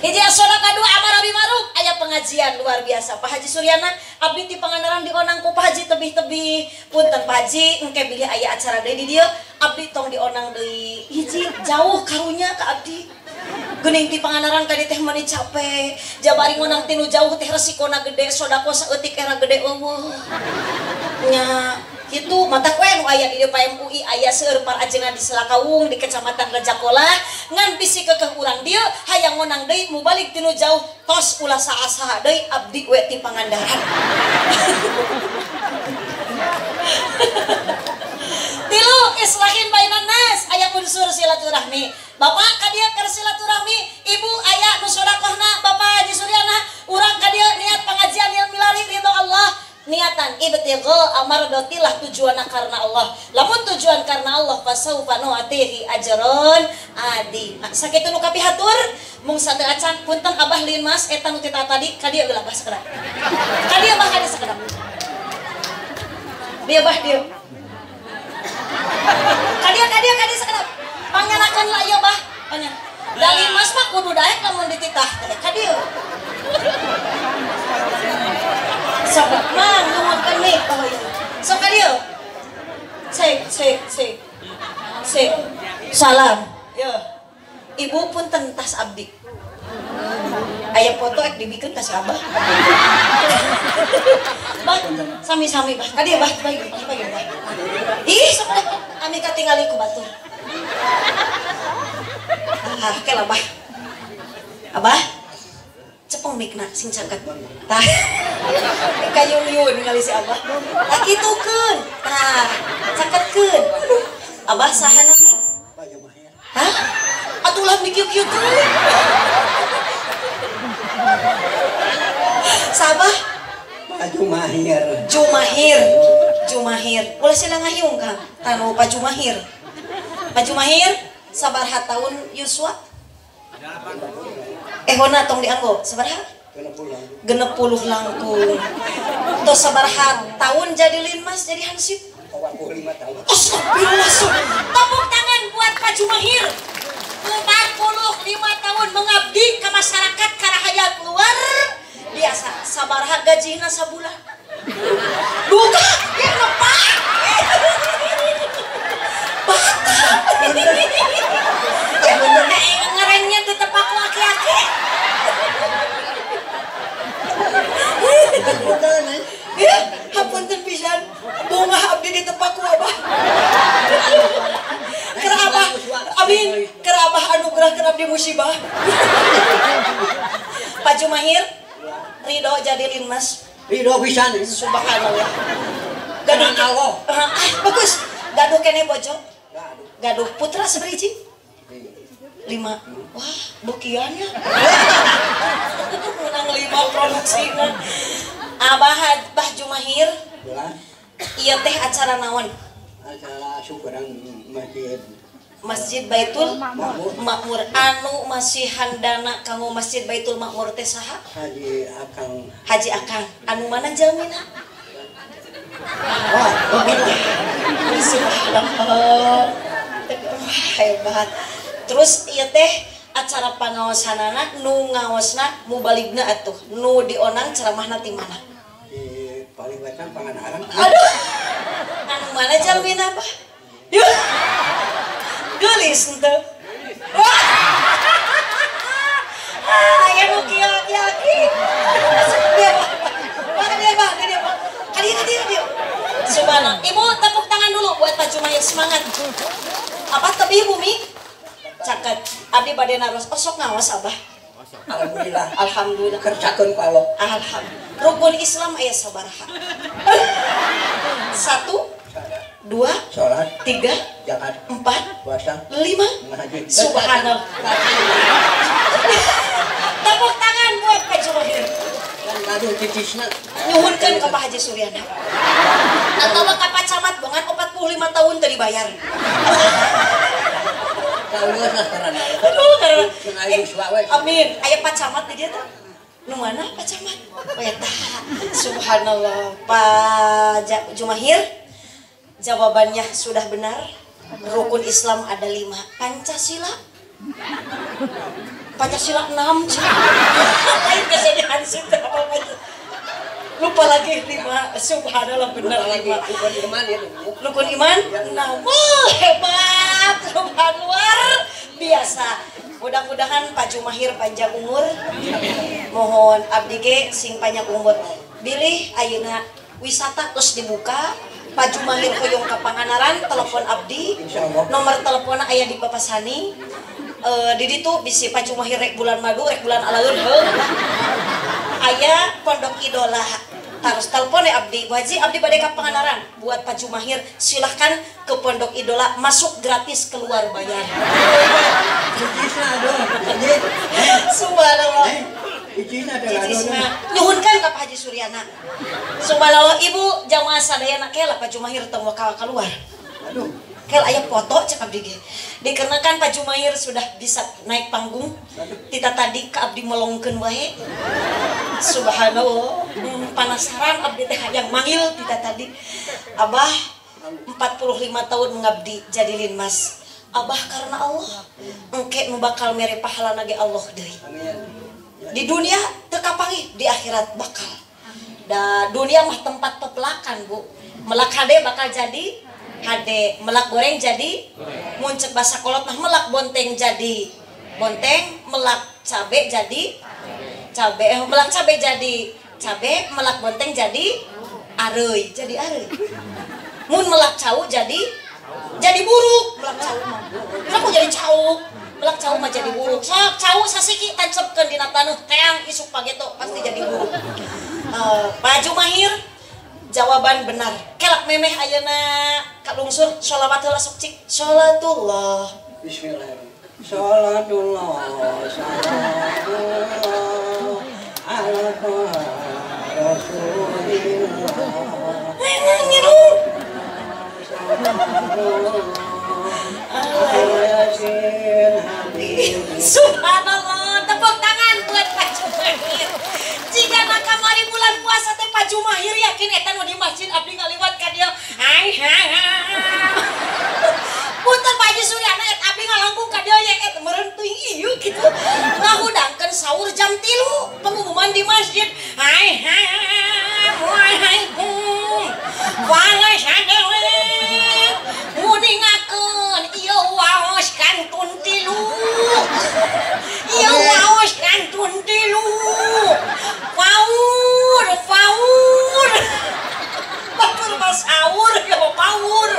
hiji asona kadua amar abi ma'ruf aya pengajian pengajian luar biasa. Pak Haji Suryana abdi ti Pangandaran dionang ku Pak Haji tebih-tebih. Punten Pak Haji engke bilih aya acara deui di dieu, abdi tong dionang deui. Hiji jauh karunya ka abdi. Geuning ti Pangandaran ka dieu teh mani capek. Jabari ngonang tinu jauh teh resikona gede, sodako saeutik era gede eueuh. Nya gitu mata kue nu aya di PMUI aya seueur par ajengan di Selakawung di Kecamatan Rajakola ngan bisi kekeh urang dieu hayang ngonang deui mu balik tinu jauh tos ulah saha-saha deui abdi we ti Pangandaran. Tilu islahin bainan nas aya unsur silaturahmi. Bapak ka dieu keur silaturahmi, ibu aya nu sedekahna Bapak Haji Suryana, urang ka dieu niat pengajian yang milari ridho Allah. Niatan ibtigha amardatillah tujuanna karena Allah. Lamun tujuan karena Allah fasaufa nu'atihi ajron adi. Sakitu nu kapihatur mung sateu acan punten Abah Lin Mas eta nu kita tadi ka dieu geula Bah sakedap. Ka dieu Bah ka sakedap. Dieu Bah dieu. Ka dieu sakedap. Pangnyanakeun lah ieu Bah. Panya. Da Lin Mas mah kudu daek lamun dititah teh ka dieu. Sabar, mang nuhunkeun mik baheula. Sok ka dieu. Cek. Salam. Yo. Ibu punten tas abdi. Aya foto ek dibikeun ka si Abah. Bah, sami-sami Bah. Ka dieu Bah, bagi Bah. Ih, sok ami katingali ku batur. Ah, kelah Bah. Abah. Cepeng mikna sing caket tah kayun-yun ngali si Abah tah kitukeun tah caketkeun Abah saha nami hah atuh lah mikieu-kieu teh sabah Jumahir boleh sila ngayung Kang tanu Pak Jumahir sabaraha taun Yuswa hona tong dianggo sabaraha? 60 langkung. Tos sabaraha tahun jadi Lin Mas jadi hansip? 45 tahun. Astagfirullah. Tepuk tangan buat Pak Jumahir. 45 tahun mengabdi ke masyarakat karahayat luar biasa. Sabaraha gajina sabulan? Duga, ya lepak. Ngerennya ditepak laki-laki. Ya, hapunten pisan. Bunga abdi ditepak ku Abah. Keur Abah, amin. Keur Abah anugerah keur abdi musibah. Pak Jumahir, ridho jadi Lin Mas. Ridho pisan. Subhanallah. Gaduh Allah. Bagus. Gaduh kene bojo. Gaduh putra seberiji? 5. Wah, bukiannya. Menang 5 produksinya. Abah Jumahir. Iya teh acara naon? Acara syukuran Masjid Baitul Makmur. Anu masih handana kanggo Masjid Baitul Makmur teh saha? Haji Akang. Anu mana jalmina? Subhanallah. Hebat. Terus ieu teh acara pangaosanana nu ngaosna mubaligna atuh nu dionang ceramahna ti mana? Di paling wetan Pangandaran. Aduh. Anu mana jalmina Pak? Yuh. Geulis henteu. Wah. Aya nu kieu-kieu. Dia Pak. Dia. Subhanallah. Ibu tepuk tangan dulu buat Pak Jumahir semangat. Apa tebih bumi? Caket abdi bade naros sok ngawas Abah. Alhamdulillah Kerjakeun ku Allah. Alhamdulillah. Rukun Islam aya sabaraha? 1 2 Salat, 3 zakat, 4 puasa, 5 ngaji. Subhanallah. Tepuk tangan buat Pak Jumahir. Kan gaduh titisna. Nyuhunkeun ka Pak Haji Suryana. Atawa ka Pak Camat bangan 45 tahun teu dibayar. Kauleuh lah karana. Aduh, karena amin. Aya Pak Camat di dia tuh. Nu mana Pak Camat? Eta. Subhanallah. Pak Jumahir, jawabannya sudah benar. Rukun Islam ada 5. Pancasila. Pancasila 6. Lain kesedihan sih. Nggih 5. Subhanallah bener 5. Bukan iman ya. Rukun iman? Nah, wah, hebat. Luar biasa. Mudah-mudahan Pak Jumahir panjang umur. Mohon abdi ge sing panjang umur. Bilih ayeuna wisata terus dibuka. Pak Jumahir hoyong ka Panganaran, telepon abdi. Nomor teleponnya aya di Papasani. Di ditu bisi Pak Jumahir rek bulan madu, rek bulan alaun heung. Aya Pondok Idola. Terus telepon ya abdi, Bu Haji, abdi bade ka Panganaran. Buat Pak Jumahir, silahkan ke Pondok Idola, masuk gratis, keluar bayar. Subhanallah. Cicisna, nyuhunkan ka Pak Haji Suryana. Subhanallah, ibu jamaah sadayana kela Pak Jumahir teu wakal keluar. Aduh, kel aya foto cek abdi ge. Dikarenakan Pak Jumahir sudah bisa naik panggung, tita tadi ka abdi melongkeun wae. Subhanallah, panasaran abdi teh hayang manggil tita tadi. Abah 45 tahun mengabdi jadi linmas. Abah karena Allah, engke nu bakal mere pahalana ge Allah deui. Di dunia teu kapangi, di akhirat bakal. Da dunia mah tempat pepelakan, Bu. Melak hade bakal jadi hade, melak goreng jadi muncul basa kolot mah melak bonteng jadi bonteng, melak cabe jadi cabe, melak cabe jadi cabe, melak bonteng jadi areuy, jadi areuy. Mun melak cau jadi buruk, melak cau mah. Kenapa jadi cau? Melak cau mah jadi buruk. Sok cau sasiki tancepkeun dina tanuh teang isuk pageto pasti jadi buruk. Pak Jumahir jawaban benar. Kelak memeh ayeuna kalungsur sholawat heula sok cik. Sholatullah. Bismillahirrahmanirrahim. Sholatullah. Sholatullah. Ala Rasulillah. Subhanallah, tepuk tangan buat Pak Jumahir. Jika nak kamari bulan puasa teh Pak Jumahir yakin eta nu di masjid abdi ngaliwat ka dieu. Hai. Punten Pak Haji Suryana eta abdi ngalangkung ka dieu yang eta meureun teuing ieu kitu. Ngahudangkeun saur jam 3 pengumuman di masjid. Hai. Wala sadewe. Mudingakeun ieu waos kantun 3. Ieu waos kantun 3. Paur. Batur basaur ya paur.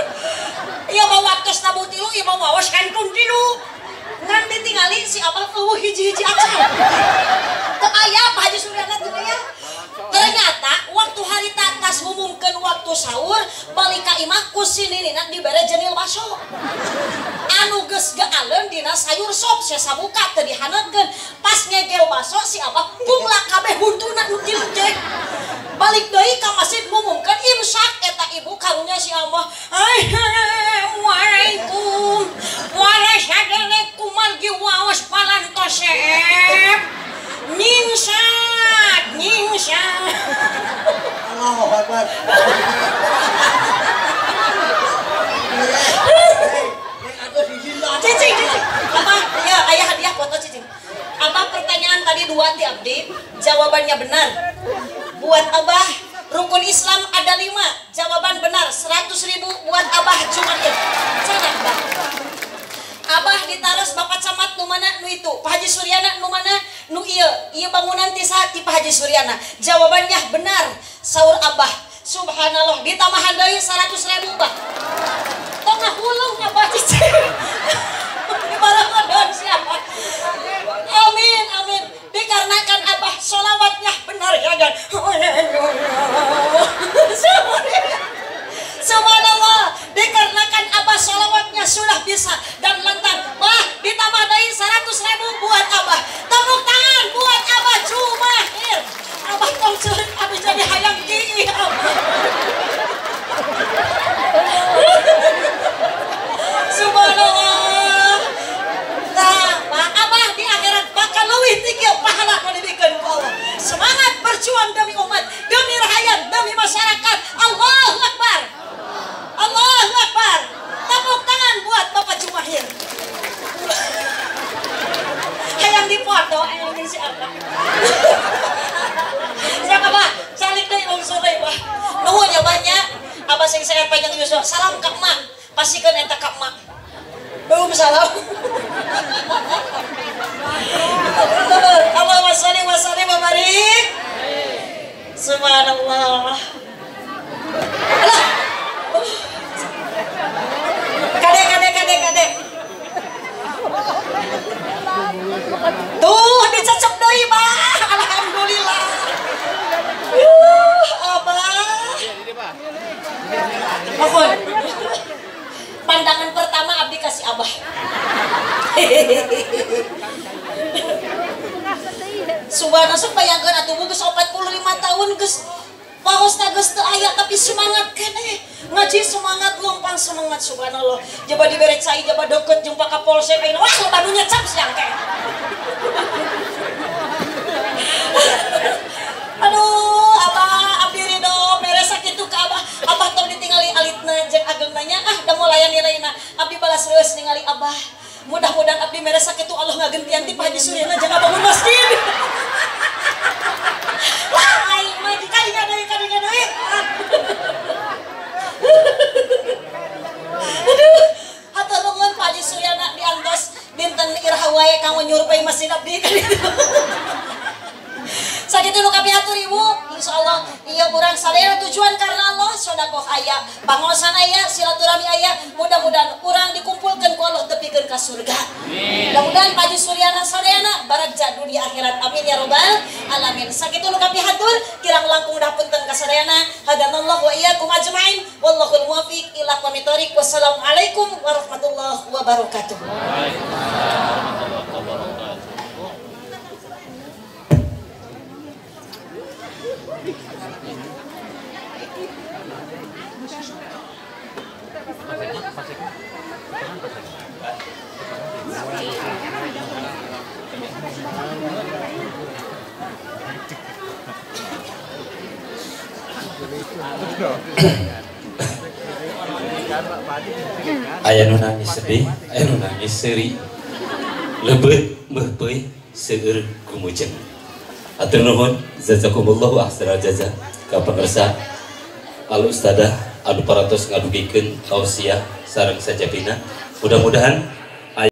Ieu mah waktu tabu 3, ieu mah waos kantun 3. Ngan ditingali si Abah eueuh hiji-hiji acan. Teu aya Pak Haji Suryana teu aya. Ternyata waktu hari tatas ngumumkeun waktu sahur balik ka imah ku sininina dibere jenil baso. Anu geus gaaleun dina sayur sop sia sabuka teu dihaneutkeun. Pas ngegel baso si Abah bungla kabeh huntuna nu kieu cek. Balik deui ka masjid ngumumkeun imsak eta ibu karunya si Abah. Assalamualaikum. Waalaikumsalam kumargi waos palantosep. Nyingsat. Allahu Akbar. Cicing. Abah, ya ayah hadiah foto cicing. Abah pertanyaan tadi 2 ti abdi, jawabannya benar. Buat Abah, rukun Islam ada 5, jawaban benar 100.000 buat Abah Jumahir. Cenah Abah. Abah ditaros Bapak Camat nu mana nu itu, Pak Haji Suryana nu mana nu ieu bangunan ti saha ti Pak Haji Suryana. Jawabannya benar. Saur Abah, subhanallah ditambahan deui 100.000 Bah. Tengah hulung Abah cicing. Dibarengkeun siapa? Amin. Dikarenakan Abah sholawatnya benar ya kan. Subhanallah, dikarenakan Abah sholawatnya sudah bisa dan lantar. Wah, ditambah dari 100.000 buat Abah. Tepuk tangan buat Abah Jumahir. Abah tongcer, abis jadi hayang gigi Abah. Subhanallah. Nah, Abah di akhirat bakal leuwih tinggi pahala nu dibikeun ku Allah. Semangat berjuang demi umat, demi rakyat, demi masyarakat. Allahu Akbar. Allahu Akbar. Tepuk tangan buat Bapak Jumahir. Hayang dipoto, hayang si Abah. Siapa Pak? Salik deui unsur deui Subhanallah. Alah. Kade. Tuh, dicecep deui, Bah. Alhamdulillah. Abah. Mohon. Pandangan pertama abdi kasih Abah. Subhanallah, bayangkeun atuh geus 45 tahun geus paosna geus teu aya tapi semangat keneh. Ngaji semangat, lompang semangat, subhanallah. Jaba dibere cai, jaba deket jeung Pak Kapolsek ayeuna wah loba nu nyecap siang teh. Aduh, Abah, abdi ridho mere sakitu ka Abah. Abah tong ditingali alitna jeung ageungna nya da moal layan-layanna. Abdi balas reus ningali Abah. Mudah-mudahan abdi mere sakitu Allah ngagentian ti Pak Haji Suryana jeung bangun masjid. Wah, aing mah dikadingan deui. Aduh, hatur nuhun Pak Haji Suryana diantos dinten iraha wae kanggo nyurupei masjid abdi. Sakitu nu kapihatur Ibu, insyaallah ieu urang sadaya tujuan karena Allah, sedekah aya, pangosan aya, silaturahmi aya, mudah-mudahan urang dikumpulkeun ku Allah tepikeun ka surga. Mudah-mudahan Pak Haji Suryana sadayana barakja dunia akhirat, amin ya rabbal alamin. Sakitu nu kapihatur kirang langkung dapunten ka sadayana, hadanallahu wa iyyakum ajmain, wallahul muwaffiq ila aqwamit thoriq. Wassalamualaikum warahmatullahi wabarakatuh. Aya nu nangis sedih, aya nu nangis seuri. Lebeut meuh seueur kumujeng. Hatur nuhun, jazakumullahu ahsanal jaza ka pangarsa al ustadzah anu parantos ngadugikeun tausiah sareng sajabina. Mudah-mudahan